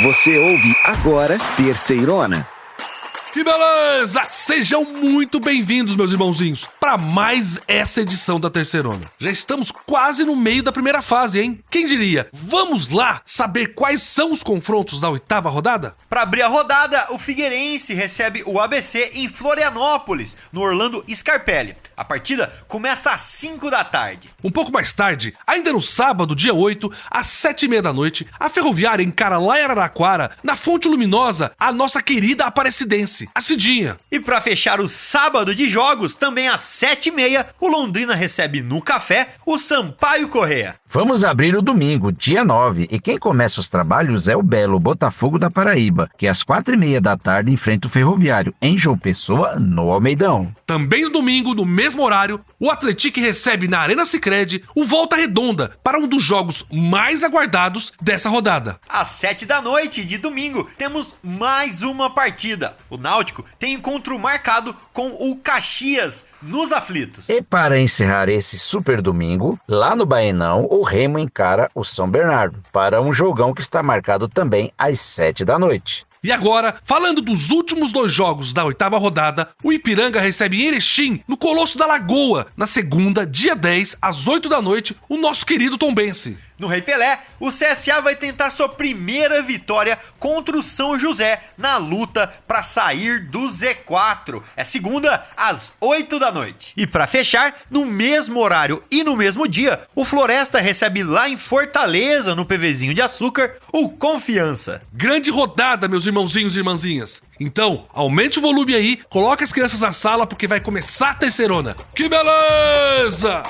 Você ouve agora Terceirona. Que beleza! Sejam muito bem-vindos, meus irmãozinhos, para mais essa edição da Terceirona. Já estamos quase no meio da primeira fase, hein? Quem diria? Vamos lá saber quais são os confrontos da 8ª rodada? Para abrir a rodada, o Figueirense recebe o ABC em Florianópolis, no Orlando Scarpelli. A partida começa às 5 da tarde. Um pouco mais tarde, ainda no sábado, dia 8, às 7h30 da noite, a Ferroviária encara lá em Araraquara, na Fonte Luminosa, a nossa querida Aparecidense, a Cidinha. E para fechar o sábado de jogos, também às 7h30, o Londrina recebe no Café o Sampaio Corrêa. Vamos abrir o domingo, dia 9, e quem começa os trabalhos é o belo Botafogo da Paraíba, que às 4h30 da tarde enfrenta o Ferroviário, em João Pessoa, no Almeidão. Também no domingo, no mesmo horário, o Atlético recebe na Arena Sicredi o Volta Redonda para um dos jogos mais aguardados dessa rodada. Às 7 da noite de domingo, temos mais uma partida. O Náutico tem encontro marcado com o Caxias nos Aflitos. E para encerrar esse super domingo, lá no Baenão, o Remo encara o São Bernardo, para um jogão que está marcado também às 7 da noite. E agora, falando dos últimos 2 jogos da 8ª rodada, o Ipiranga recebe em Erechim, no Colosso da Lagoa, na segunda, dia 10, às 8 da noite, o nosso querido Tombense. No Rei Pelé, o CSA vai tentar sua primeira vitória contra o São José na luta para sair do Z4. É segunda, às 8 da noite. E para fechar, no mesmo horário e no mesmo dia, o Floresta recebe lá em Fortaleza, no PVzinho de Açúcar, o Confiança. Grande rodada, meus irmãozinhos e irmãzinhas. Então, aumente o volume aí, coloque as crianças na sala porque vai começar a Terceirona. Que beleza!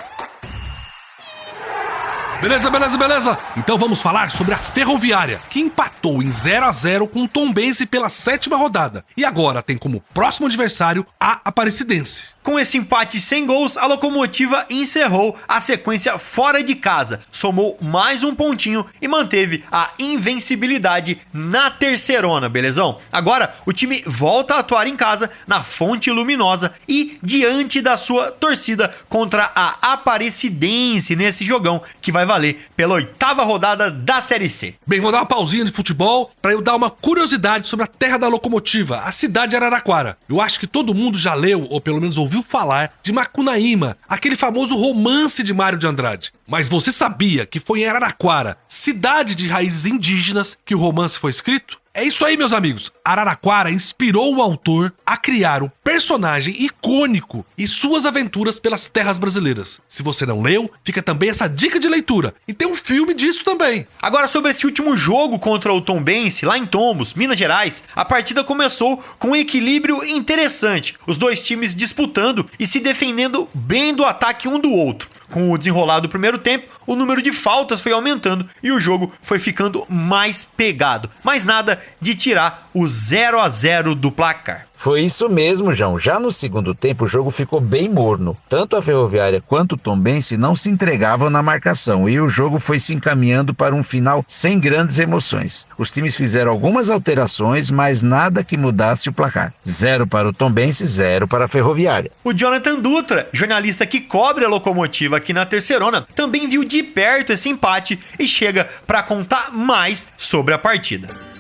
Beleza. Então vamos falar sobre a Ferroviária, que empatou em 0-0 com o Tombense pela 7ª rodada. E agora tem como próximo adversário a Aparecidense. Com esse empate sem gols, a Locomotiva encerrou a sequência fora de casa, somou mais um pontinho e manteve a invencibilidade na Terceirona, belezão? Agora, o time volta a atuar em casa, na Fonte Luminosa e diante da sua torcida contra a Aparecidense nesse jogão que vai valer pela 8ª rodada da Série C. Bem, vou dar uma pausinha de futebol para eu dar uma curiosidade sobre a terra da Locomotiva, a cidade de Araraquara. Eu acho que todo mundo já leu, ou pelo menos ouviu falar, de Macunaíma, aquele famoso romance de Mário de Andrade. Mas você sabia que foi em Araraquara, cidade de raízes indígenas, que o romance foi escrito? É isso aí, meus amigos. Araraquara inspirou o autor a criar um personagem icônico e suas aventuras pelas terras brasileiras. Se você não leu, fica também essa dica de leitura. E tem um filme disso também. Agora, sobre esse último jogo contra o Tombense, lá em Tombos, Minas Gerais, a partida começou com um equilíbrio interessante. Os dois times disputando e se defendendo bem do ataque um do outro. Com o desenrolar do primeiro tempo, o número de faltas foi aumentando e o jogo foi ficando mais pegado. Mas nada de tirar o 0-0 do placar. Foi isso mesmo, João. Já no segundo tempo, o jogo ficou bem morno. Tanto a Ferroviária quanto o Tombense não se entregavam na marcação e o jogo foi se encaminhando para um final sem grandes emoções. Os times fizeram algumas alterações, mas nada que mudasse o placar. 0 para o Tombense, 0 para a Ferroviária. O Jonathan Dutra, jornalista que cobre a Locomotiva aqui na Terceirona, também viu de perto esse empate e chega para contar mais sobre a partida.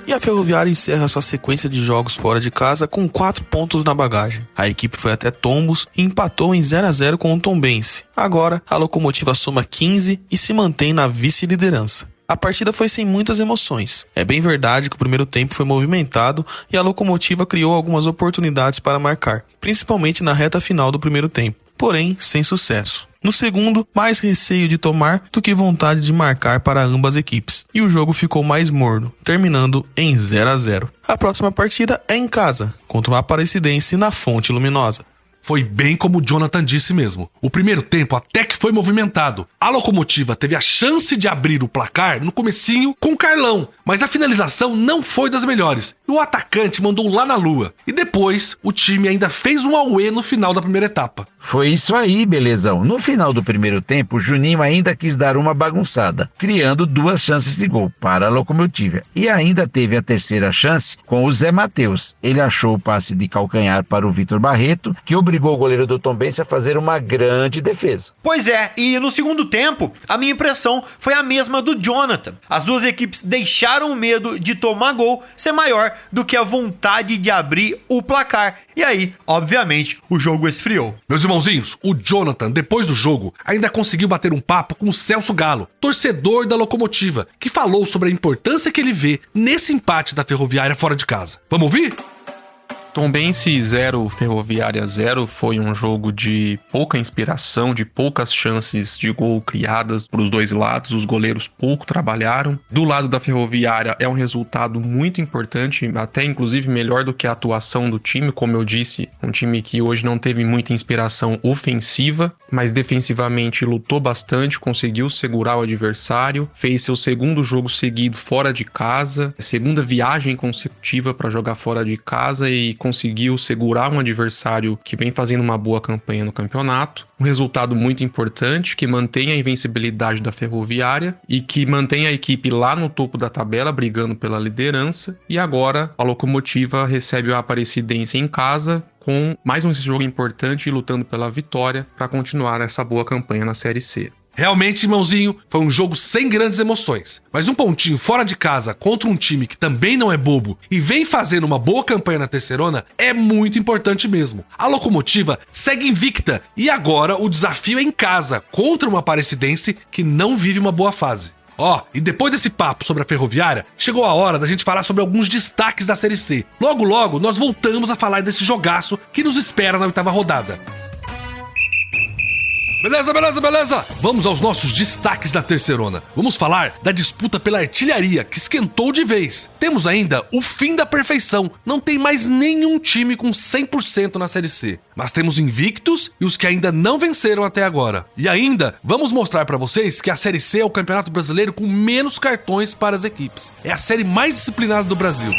E a Ferroviária encerra sua sequência de jogos fora de casa com 4 pontos na bagagem. A equipe foi até Tombos e empatou em 0-0 com o Tombense. Agora, a Locomotiva soma 15 e se mantém na vice-liderança. A partida foi sem muitas emoções. É bem verdade que o primeiro tempo foi movimentado e a Locomotiva criou algumas oportunidades para marcar, principalmente na reta final do primeiro tempo, porém sem sucesso. No segundo, mais receio de tomar do que vontade de marcar para ambas equipes. E o jogo ficou mais morno, terminando em 0-0. A próxima partida é em casa, contra o Aparecidense na Fonte Luminosa. Foi bem como o Jonathan disse mesmo. O primeiro tempo até que foi movimentado. A Locomotiva teve a chance de abrir o placar no comecinho com o Carlão, mas a finalização não foi das melhores. E o atacante mandou lá na lua. E depois, o time ainda fez um auê no final da primeira etapa. Foi isso aí, belezão. No final do primeiro tempo, o Juninho ainda quis dar uma bagunçada, criando 2 chances de gol para a Locomotiva. E ainda teve a terceira chance com o Zé Matheus. Ele achou o passe de calcanhar para o Vitor Barreto, que obrigou obrigou o goleiro do Tombense a fazer uma grande defesa. Pois é, e no segundo tempo, a minha impressão foi a mesma do Jonathan. As duas equipes deixaram o medo de tomar gol ser maior do que a vontade de abrir o placar. E aí, obviamente, o jogo esfriou. Meus irmãozinhos, o Jonathan, depois do jogo, ainda conseguiu bater um papo com o Celso Galo, torcedor da Locomotiva, que falou sobre a importância que ele vê nesse empate da Ferroviária fora de casa. Vamos ouvir? Tombense 0, Ferroviária 0 foi um jogo de pouca inspiração, de poucas chances de gol criadas para os dois lados, os goleiros pouco trabalharam. Do lado da Ferroviária é um resultado muito importante, até inclusive melhor do que a atuação do time, como eu disse, um time que hoje não teve muita inspiração ofensiva, mas defensivamente lutou bastante, conseguiu segurar o adversário, fez seu segundo jogo seguido fora de casa, segunda viagem consecutiva para jogar fora de casa e conseguiu segurar um adversário que vem fazendo uma boa campanha no campeonato. Um resultado muito importante que mantém a invencibilidade da Ferroviária e que mantém a equipe lá no topo da tabela, brigando pela liderança. E agora a Locomotiva recebe a Aparecidense em casa com mais um jogo importante e lutando pela vitória para continuar essa boa campanha na Série C. Realmente, irmãozinho, foi um jogo sem grandes emoções. Mas um pontinho fora de casa contra um time que também não é bobo e vem fazendo uma boa campanha na Terceirona é muito importante mesmo. A Locomotiva segue invicta e agora o desafio é em casa contra uma Aparecidense que não vive uma boa fase. E depois desse papo sobre a Ferroviária, chegou a hora da gente falar sobre alguns destaques da Série C. Logo, logo, nós voltamos a falar desse jogaço que nos espera na 8ª rodada. Beleza! Vamos aos nossos destaques da Terceirona. Vamos falar da disputa pela artilharia, que esquentou de vez. Temos ainda o fim da perfeição. Não tem mais nenhum time com 100% na Série C. Mas temos invictos e os que ainda não venceram até agora. E ainda, vamos mostrar pra vocês que a Série C é o campeonato brasileiro com menos cartões para as equipes. É a série mais disciplinada do Brasil.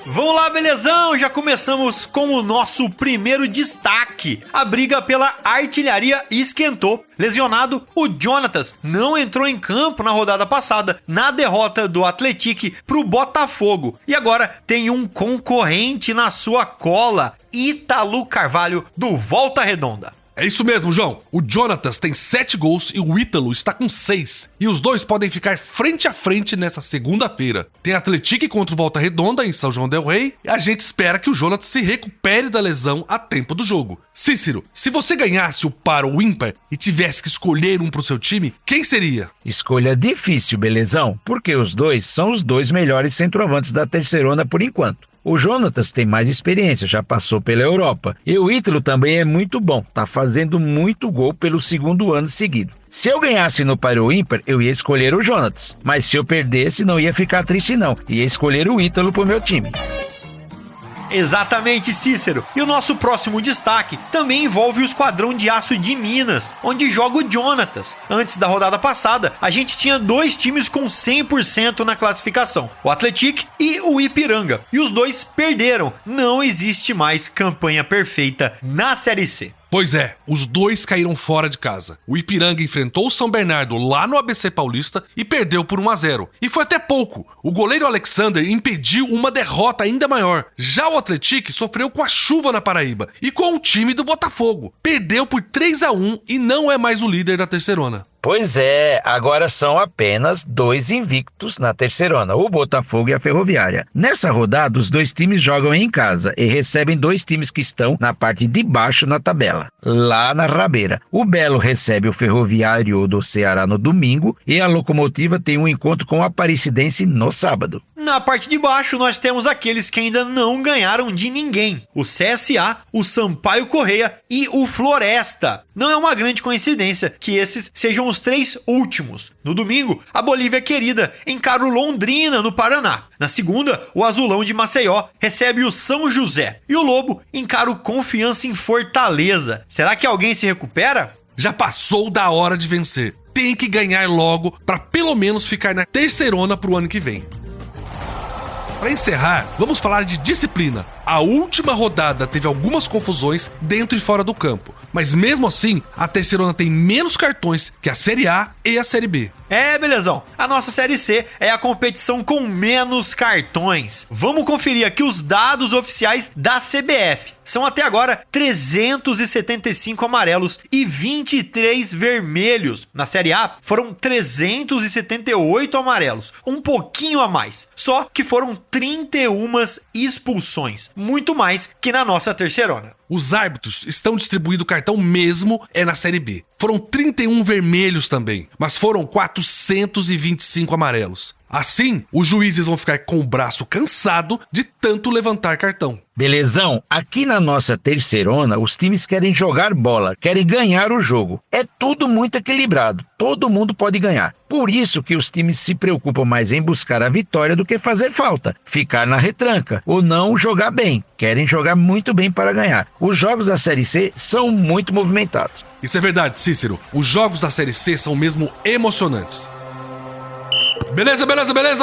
Vamos lá, belezão? Já começamos com o nosso primeiro destaque. A briga pela artilharia esquentou. Lesionado, o Jonatas não entrou em campo na rodada passada, na derrota do Atlético pro Botafogo. E agora tem um concorrente na sua cola, Ítalo Carvalho, do Volta Redonda. É isso mesmo, João. O Jonatas tem 7 gols e o Ítalo está com 6. E os dois podem ficar frente a frente nessa segunda-feira. Tem Atlético contra o Volta Redonda em São João del Rei. E a gente espera que o Jonatas se recupere da lesão a tempo do jogo. Cícero, se você ganhasse o par ou ímpar e tivesse que escolher um pro seu time, quem seria? Escolha difícil, belezão, porque os dois são os dois melhores centroavantes da Terceirona por enquanto. O Jonatas tem mais experiência, já passou pela Europa. E o Ítalo também é muito bom, tá fazendo muito gol pelo segundo ano seguido. Se eu ganhasse no par ou ímpar, eu ia escolher o Jonatas. Mas se eu perdesse, não ia ficar triste não. Ia escolher o Ítalo pro meu time. Exatamente, Cícero. E o nosso próximo destaque também envolve o Esquadrão de Aço de Minas, onde joga o Jonatas. Antes da rodada passada, a gente tinha 2 times com 100% na classificação, o Atlético e o Ipiranga. E os dois perderam. Não existe mais campanha perfeita na Série C. Pois é, os dois caíram fora de casa. O Ipiranga enfrentou o São Bernardo lá no ABC Paulista e perdeu por 1-0. E foi até pouco. O goleiro Alexander impediu uma derrota ainda maior. Já o Atlético sofreu com a chuva na Paraíba e com o time do Botafogo. Perdeu por 3-1 e não é mais o líder da Terceirona. Pois é, agora são apenas 2 invictos na Terceirona, o Botafogo e a Ferroviária. Nessa rodada, os 2 times jogam em casa e recebem 2 times que estão na parte de baixo na tabela, lá na rabeira. O Belo recebe o Ferroviário do Ceará no domingo e a Locomotiva tem um encontro com o Aparecidense no sábado. Na parte de baixo, nós temos aqueles que ainda não ganharam de ninguém. O CSA, o Sampaio Correia e o Floresta. Não é uma grande coincidência que esses sejam os 3 últimos. No domingo, a Bolívia Querida encara o Londrina, no Paraná. Na segunda, o Azulão de Maceió recebe o São José. E o Lobo encara o Confiança em Fortaleza. Será que alguém se recupera? Já passou da hora de vencer. Tem que ganhar logo para pelo menos ficar na Terceirona pro ano que vem. Para encerrar, vamos falar de disciplina. A última rodada teve algumas confusões dentro e fora do campo, mas mesmo assim, a Terceirona tem menos cartões que a Série A e a Série B. Belezão. A nossa Série C é a competição com menos cartões. Vamos conferir aqui os dados oficiais da CBF. São até agora 375 amarelos e 23 vermelhos. Na Série A foram 378 amarelos, um pouquinho a mais. Só que foram 31 expulsões, muito mais que na nossa terceirona. Os árbitros estão distribuindo cartão mesmo na Série B. Foram 31 vermelhos também, mas foram 425 amarelos. Assim, os juízes vão ficar com o braço cansado de tanto levantar cartão. Belezão, aqui na nossa terceirona, os times querem jogar bola, querem ganhar o jogo. É tudo muito equilibrado, todo mundo pode ganhar. Por isso que os times se preocupam mais em buscar a vitória do que fazer falta, ficar na retranca ou não jogar bem. Querem jogar muito bem para ganhar. Os jogos da Série C são muito movimentados. Isso é verdade, Cícero. Os jogos da Série C são mesmo emocionantes. Beleza.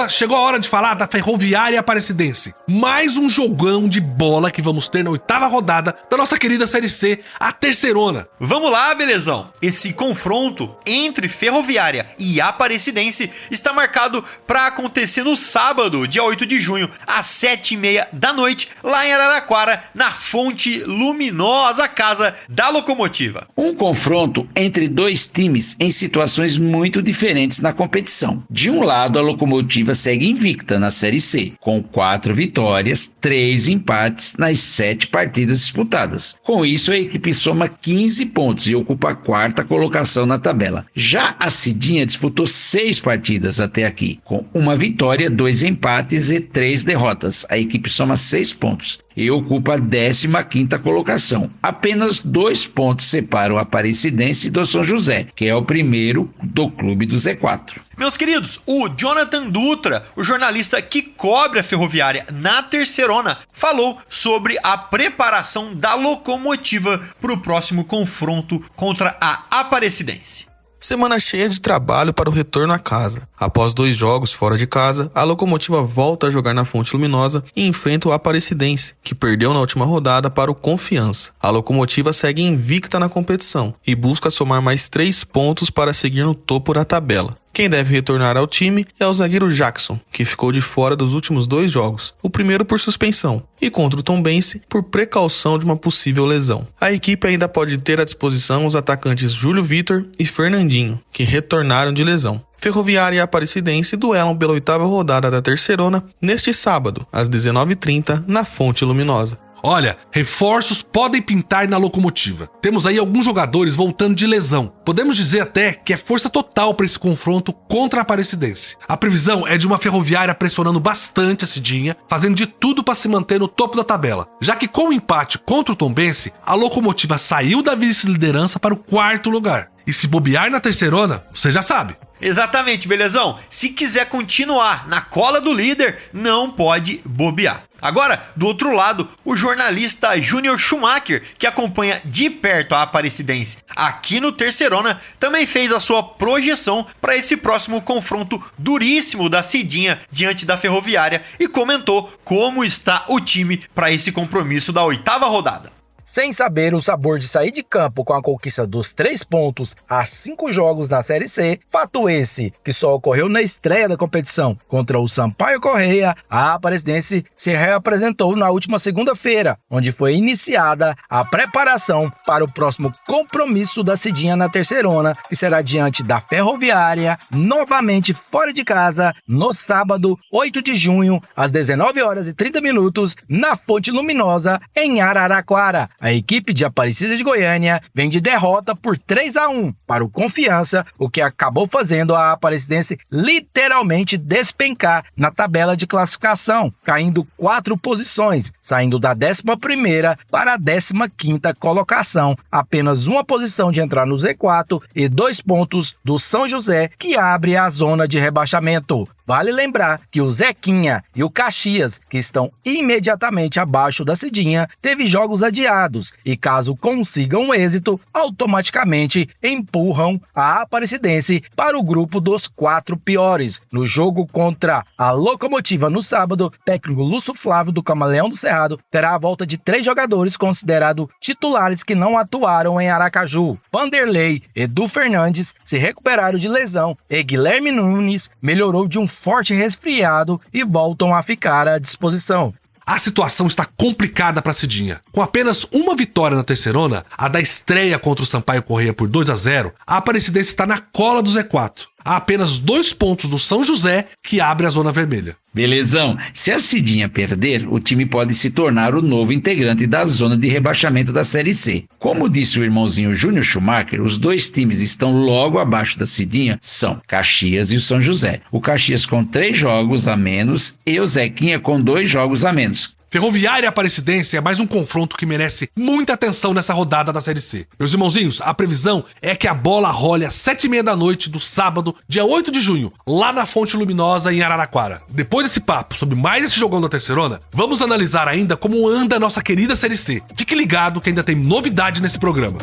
Chegou a hora de falar da Ferroviária Aparecidense. Mais um jogão de bola que vamos ter na 8ª rodada da nossa querida Série C, a terceirona. Vamos lá, belezão. Esse confronto entre Ferroviária e Aparecidense está marcado para acontecer no sábado, dia 8 de junho, às 7h30 da noite, lá em Araraquara, na Fonte Luminosa, casa da Locomotiva. Um confronto entre dois times em situações muito diferentes na competição. De um lado, a Locomotiva segue invicta na Série C, com 4 vitórias, 3 empates nas 7 partidas disputadas. Com isso, a equipe soma 15 pontos e ocupa a 4ª colocação na tabela. Já a Cidinha disputou 6 partidas até aqui, com 1 vitória, 2 empates e 3 derrotas. A equipe soma 6 pontos e ocupa a 15ª colocação. Apenas 2 pontos separam o Aparecidense do São José, que é o primeiro do clube do Z4. Meus queridos, o Jonathan Dutra, o jornalista que cobre a Ferroviária na terceirona, falou sobre a preparação da Locomotiva para o próximo confronto contra a Aparecidense. Semana cheia de trabalho para o retorno à casa. Após 2 jogos fora de casa, a Locomotiva volta a jogar na Fonte Luminosa e enfrenta o Aparecidense, que perdeu na última rodada para o Confiança. A Locomotiva segue invicta na competição e busca somar mais 3 pontos para seguir no topo da tabela. Quem deve retornar ao time é o zagueiro Jackson, que ficou de fora dos últimos 2 jogos, o primeiro por suspensão e contra o Tombense por precaução de uma possível lesão. A equipe ainda pode ter à disposição os atacantes Júlio Vitor e Fernandinho, que retornaram de lesão. Ferroviária e Aparecidense duelam pela 8ª rodada da terceirona neste sábado, às 19h30, na Fonte Luminosa. Olha, reforços podem pintar na Locomotiva. Temos aí alguns jogadores voltando de lesão. Podemos dizer até que é força total para esse confronto contra a Aparecidense. A previsão é de uma Ferroviária pressionando bastante a Cidinha, fazendo de tudo para se manter no topo da tabela. Já que com o empate contra o Tombense, a Locomotiva saiu da vice-liderança para o 4º lugar. E se bobear na terceirona, você já sabe. Exatamente, belezão. Se quiser continuar na cola do líder, não pode bobear. Agora, do outro lado, o jornalista Júnior Schumacher, que acompanha de perto a Aparecidense aqui no Terceirona, também fez a sua projeção para esse próximo confronto duríssimo da Cidinha diante da Ferroviária e comentou como está o time para esse compromisso da 8ª rodada. Sem saber o sabor de sair de campo com a conquista dos 3 pontos a 5 jogos na Série C, fato esse que só ocorreu na estreia da competição contra o Sampaio Corrêa, a Aparecidense se reapresentou na última segunda-feira, onde foi iniciada a preparação para o próximo compromisso da Cidinha na terceirona, que será diante da Ferroviária, novamente fora de casa, no sábado, 8 de junho, às 19h30, na Fonte Luminosa, em Araraquara. A equipe de Aparecida de Goiânia vem de derrota por 3-1 para o Confiança, o que acabou fazendo a Aparecidense literalmente despencar na tabela de classificação, caindo 4 posições, saindo da 11ª para a 15ª colocação, apenas uma posição de entrar no Z4 e 2 pontos do São José, que abre a zona de rebaixamento. Vale lembrar que o Zequinha e o Caxias, que estão imediatamente abaixo da Cidinha, teve jogos adiados eliminados e, caso consigam êxito, automaticamente empurram a Aparecidense para o grupo dos 4 piores. No jogo contra a Locomotiva no sábado, técnico Lúcio Flávio do Camaleão do Cerrado terá a volta de 3 jogadores considerados titulares que não atuaram em Aracaju. Vanderlei, Edu Fernandes se recuperaram de lesão e Guilherme Nunes melhorou de um forte resfriado e voltam a ficar à disposição. A situação está complicada para a Cidinha. Com apenas uma vitória na terceirona, a da estreia contra o Sampaio Corrêa por 2-0, a Aparecidense está na cola do Z4. Há apenas 2 pontos do São José que abre a zona vermelha. Belezão, se a Cidinha perder, o time pode se tornar o novo integrante da zona de rebaixamento da Série C. Como disse o irmãozinho Júnior Schumacher, os 2 times estão logo abaixo da Cidinha, são Caxias e o São José. O Caxias com 3 jogos a menos e o Zequinha com 2 jogos a menos. Ferroviária e Aparecidense é mais um confronto que merece muita atenção nessa rodada da Série C. Meus irmãozinhos, a previsão é que a bola role às 7h30 da noite do sábado, dia 8 de junho, lá na Fonte Luminosa, em Araraquara. Depois desse papo sobre mais esse jogão da terceirona, vamos analisar ainda como anda a nossa querida Série C. Fique ligado que ainda tem novidade nesse programa.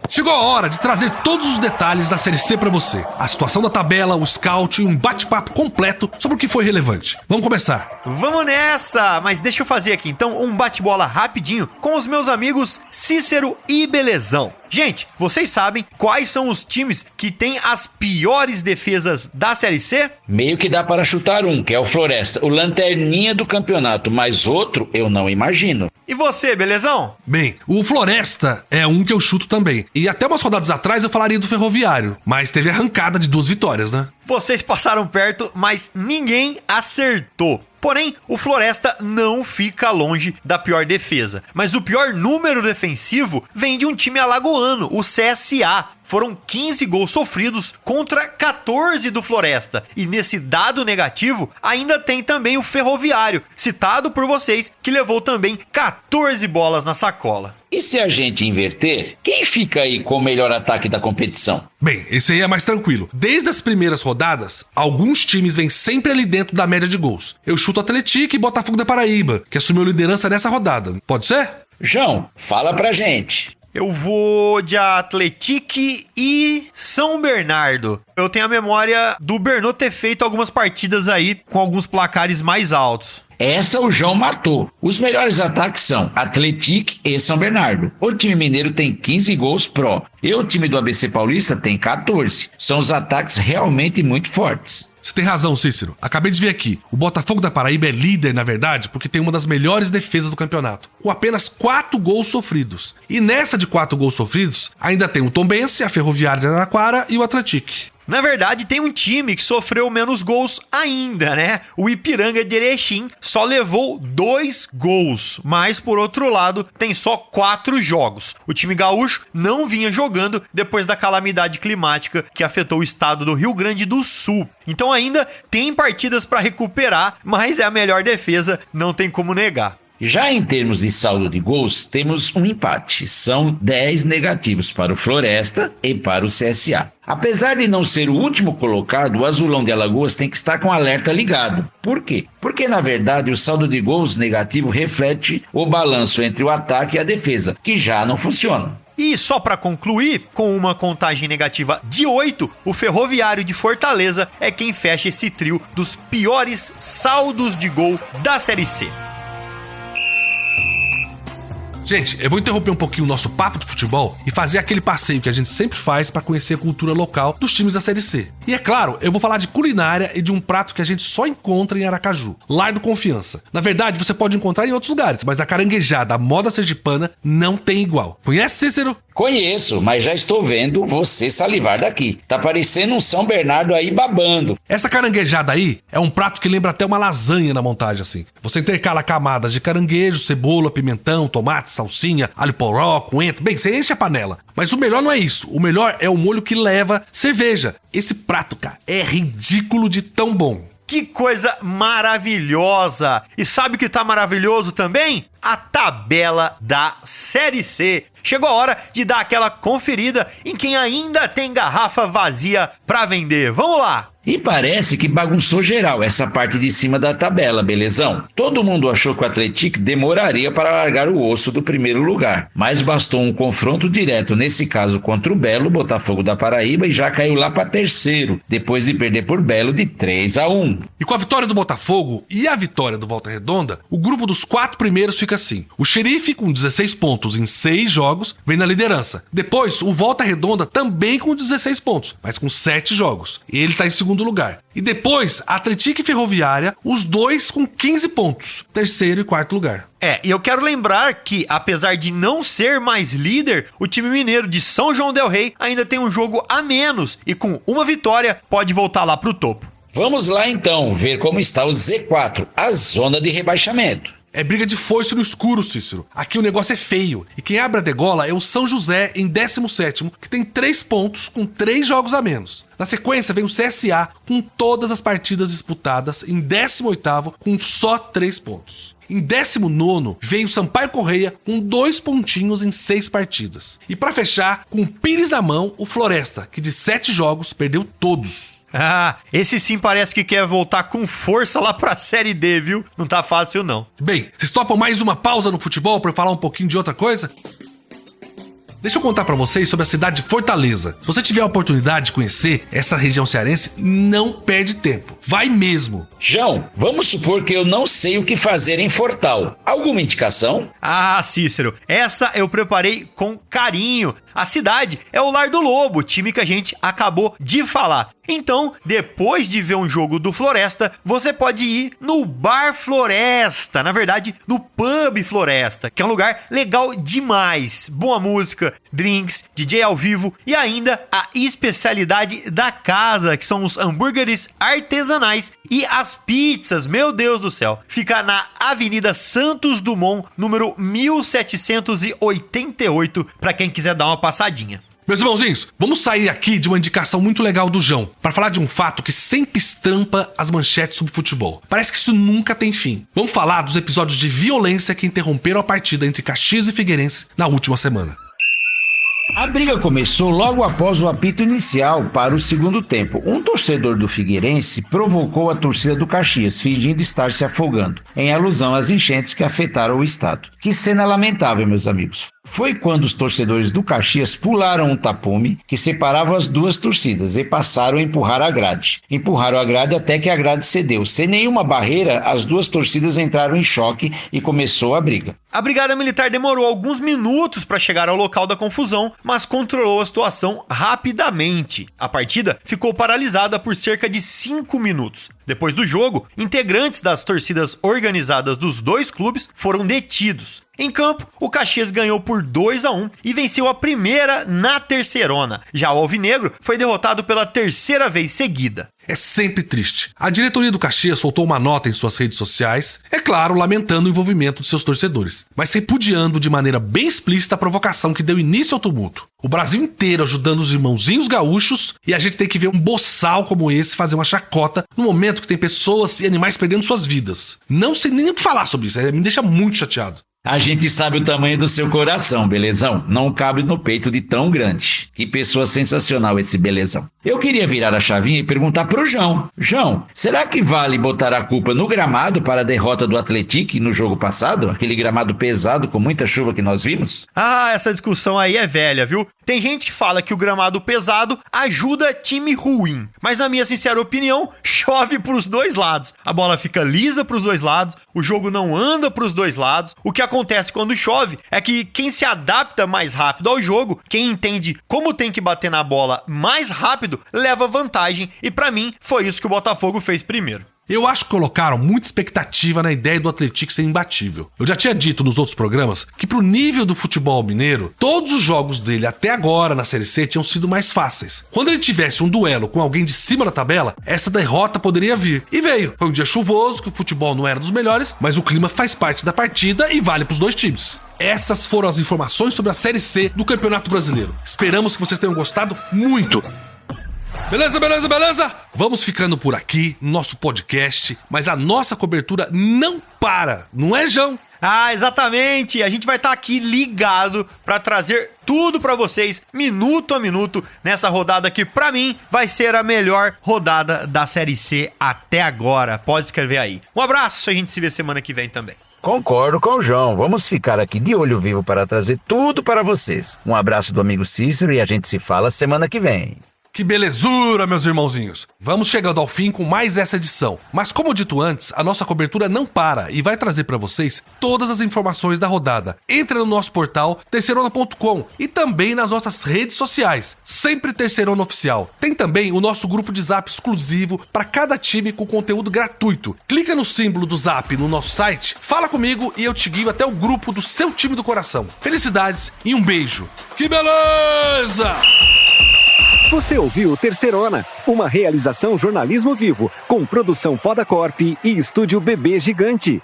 Chegou a hora de trazer todos os detalhes da Série C pra você. A situação da tabela, o scout e um bate-papo completo sobre o que foi relevante. Vamos começar. Vamos nessa! Mas deixa eu fazer aqui então um bate-bola rapidinho com os meus amigos Cícero e Belezão. Gente, vocês sabem quais são os times que têm as piores defesas da Série C? Meio que dá para chutar um, que é o Floresta, o lanterninha do campeonato, mas outro eu não imagino. E você, Belezão? Bem, o Floresta é um que eu chuto também. E até umas rodadas atrás eu falaria do Ferroviário, mas teve arrancada de 2 vitórias, né? Vocês passaram perto, mas ninguém acertou. Porém, o Floresta não fica longe da pior defesa. Mas o pior número defensivo vem de um time alagoano, o CSA. Foram 15 gols sofridos contra 14 do Floresta. E nesse dado negativo, ainda tem também o Ferroviário, citado por vocês, que levou também 14 bolas na sacola. E se a gente inverter, quem fica aí com o melhor ataque da competição? Bem, esse aí é mais tranquilo. Desde as primeiras rodadas, alguns times vêm sempre ali dentro da média de gols. Eu chuto Atlético e Botafogo da Paraíba, que assumiu liderança nessa rodada. Pode ser? João, fala pra gente. Eu vou de Atlético e São Bernardo. Eu tenho a memória do Bernot ter feito algumas partidas aí com alguns placares mais altos. Essa o João matou. Os melhores ataques são Atlético e São Bernardo. O time mineiro tem 15 gols pró. E o time do ABC Paulista tem 14. São os ataques realmente muito fortes. Você tem razão, Cícero. Acabei de ver aqui. O Botafogo da Paraíba é líder, na verdade, porque tem uma das melhores defesas do campeonato, com apenas 4 gols sofridos. E nessa de 4 gols sofridos, ainda tem o Tombense, a Ferroviária de Araraquara e o Atlético. Na verdade, tem um time que sofreu menos gols ainda, né? O Ipiranga de Erechim só levou 2 gols, mas por outro lado, tem só 4 jogos. O time gaúcho não vinha jogando depois da calamidade climática que afetou o estado do Rio Grande do Sul. Então ainda tem partidas para recuperar, mas é a melhor defesa, não tem como negar. Já em termos de saldo de gols, temos um empate. São 10 negativos para o Floresta e para o CSA. Apesar de não ser o último colocado, o Azulão de Alagoas tem que estar com o alerta ligado. Por quê? Porque, na verdade, o saldo de gols negativo reflete o balanço entre o ataque e a defesa, que já não funciona. E só para concluir, com uma contagem negativa de 8, o Ferroviário de Fortaleza é quem fecha esse trio dos piores saldos de gol da Série C. Gente, eu vou interromper um pouquinho o nosso papo de futebol e fazer aquele passeio que a gente sempre faz para conhecer a cultura local dos times da Série C. E é claro, eu vou falar de culinária e de um prato que a gente só encontra em Aracaju, Lar do Confiança. Na verdade, você pode encontrar em outros lugares, mas a caranguejada, a moda sergipana, não tem igual. Conhece, Cícero? Conheço, mas já estou vendo você salivar daqui. Tá parecendo um São Bernardo aí babando. Essa caranguejada aí é um prato que lembra até uma lasanha na montagem, assim. Você intercala camadas de caranguejo, cebola, pimentão, tomate, salsinha, alho poró, coentro. Bem, você enche a panela. Mas o melhor não é isso. O melhor é o molho que leva cerveja. Esse prato, cara, é ridículo de tão bom. Que coisa maravilhosa! E sabe o que tá maravilhoso também? a tabela da Série C. Chegou a hora de dar aquela conferida em quem ainda tem garrafa vazia pra vender. Vamos lá! E parece que bagunçou geral essa parte de cima da tabela, belezão? Todo mundo achou que o Atlético demoraria para largar o osso do primeiro lugar, mas bastou um confronto direto, nesse caso contra o Belo, Botafogo da Paraíba, e já caiu lá para terceiro, depois de perder por Belo de 3-1. E com a vitória do Botafogo e a vitória do Volta Redonda, o grupo dos 4 primeiros fica assim. O Xerife, com 16 pontos em 6 jogos, vem na liderança. Depois, o Volta Redonda também com 16 pontos, mas com 7 jogos. Ele tá em segundo lugar. E depois, Atlético e Ferroviária, os dois com 15 pontos. Terceiro e quarto lugar. E eu quero lembrar que, apesar de não ser mais líder, o time mineiro de São João del Rei ainda tem um jogo a menos e com uma vitória pode voltar lá pro topo. Vamos lá então ver como está o Z4, a zona de rebaixamento. É briga de foice no escuro, Cícero. Aqui o negócio é feio. E quem abre a degola é o São José em 17º, que tem 3 pontos com 3 jogos a menos. Na sequência vem o CSA com todas as partidas disputadas em 18º com só 3 pontos. Em 19º vem o Sampaio Correia com 2 pontinhos em 6 partidas. E para fechar, com o Pires na mão, o Floresta, que de 7 jogos perdeu todos. Esse sim parece que quer voltar com força lá pra Série D, viu? Não tá fácil, não. Bem, vocês topam mais uma pausa no futebol pra eu falar um pouquinho de outra coisa? Deixa eu contar pra vocês sobre a cidade de Fortaleza. Se você tiver a oportunidade de conhecer essa região cearense, não perde tempo. Vai mesmo. João, vamos supor que eu não sei o que fazer em Fortal. Alguma indicação? Cícero, essa eu preparei com carinho. A cidade é o Lar do Lobo, time que a gente acabou de falar. Então, depois de ver um jogo do Floresta, você pode ir no Bar Floresta, na verdade, no Pub Floresta, que é um lugar legal demais. Boa música, drinks, DJ ao vivo e ainda a especialidade da casa, que são os hambúrgueres artesanais e as pizzas, meu Deus do céu. Fica na Avenida Santos Dumont, número 1788, para quem quiser dar uma passadinha. Meus irmãozinhos, vamos sair aqui de uma indicação muito legal do João para falar de um fato que sempre estampa as manchetes sobre futebol. Parece que isso nunca tem fim. Vamos falar dos episódios de violência que interromperam a partida entre Caxias e Figueirense na última semana. A briga começou logo após o apito inicial para o segundo tempo. Um torcedor do Figueirense provocou a torcida do Caxias, fingindo estar se afogando, em alusão às enchentes que afetaram o estado. Que cena lamentável, meus amigos. Foi quando os torcedores do Caxias pularam um tapume que separava as duas torcidas e passaram a empurrar a grade. Empurraram a grade até que a grade cedeu. Sem nenhuma barreira, as duas torcidas entraram em choque e começou a briga. A Brigada Militar demorou alguns minutos para chegar ao local da confusão, mas controlou a situação rapidamente. A partida ficou paralisada por cerca de 5 minutos. Depois do jogo, integrantes das torcidas organizadas dos dois clubes foram detidos. Em campo, o Caxias ganhou por 2-1 e venceu a primeira na terceirona. Já o Alvinegro foi derrotado pela terceira vez seguida. É sempre triste. A diretoria do Caxias soltou uma nota em suas redes sociais, é claro, lamentando o envolvimento de seus torcedores, mas repudiando de maneira bem explícita a provocação que deu início ao tumulto. O Brasil inteiro ajudando os irmãozinhos gaúchos e a gente tem que ver um boçal como esse fazer uma chacota no momento que tem pessoas e animais perdendo suas vidas. Não sei nem o que falar sobre isso, me deixa muito chateado. A gente sabe o tamanho do seu coração, belezão. Não cabe no peito de tão grande. Que pessoa sensacional esse belezão. Eu queria virar a chavinha e perguntar pro João. João, será que vale botar a culpa no gramado para a derrota do Atlético no jogo passado? Aquele gramado pesado com muita chuva que nós vimos? Essa discussão aí é velha, viu? Tem gente que fala que o gramado pesado ajuda time ruim. Mas na minha sincera opinião, chove pros dois lados. A bola fica lisa pros dois lados, o jogo não anda pros dois lados. O que acontece quando chove é que quem se adapta mais rápido ao jogo, quem entende como tem que bater na bola mais rápido, leva vantagem. E pra mim, foi isso que o Botafogo fez primeiro. Eu acho que colocaram muita expectativa na ideia do Atlético ser imbatível. Eu já tinha dito nos outros programas que pro nível do futebol mineiro, todos os jogos dele até agora na Série C tinham sido mais fáceis. Quando ele tivesse um duelo com alguém de cima da tabela, essa derrota poderia vir. E veio. Foi um dia chuvoso, que o futebol não era dos melhores, mas o clima faz parte da partida e vale pros dois times. Essas foram as informações sobre a Série C do Campeonato Brasileiro. Esperamos que vocês tenham gostado muito. Beleza? Vamos ficando por aqui no nosso podcast, mas a nossa cobertura não para, não é, João? Ah, exatamente! A gente vai estar aqui ligado para trazer tudo para vocês, minuto a minuto, nessa rodada que pra mim vai ser a melhor rodada da Série C até agora. Pode escrever aí. Um abraço, a gente se vê semana que vem também. Concordo com o João. Vamos ficar aqui de olho vivo para trazer tudo para vocês. Um abraço do amigo Cícero e a gente se fala semana que vem. Que belezura, meus irmãozinhos! Vamos chegando ao fim com mais essa edição. Mas como dito antes, a nossa cobertura não para e vai trazer para vocês todas as informações da rodada. Entre no nosso portal terceirona.com e também nas nossas redes sociais, sempre Terceirona Oficial. Tem também o nosso grupo de Zap exclusivo para cada time com conteúdo gratuito. Clica no símbolo do Zap no nosso site, fala comigo e eu te guio até o grupo do seu time do coração. Felicidades e um beijo. Que beleza! Você ouviu Terceirona, uma realização jornalismo vivo, com produção Poda Corp e estúdio Bebê Gigante.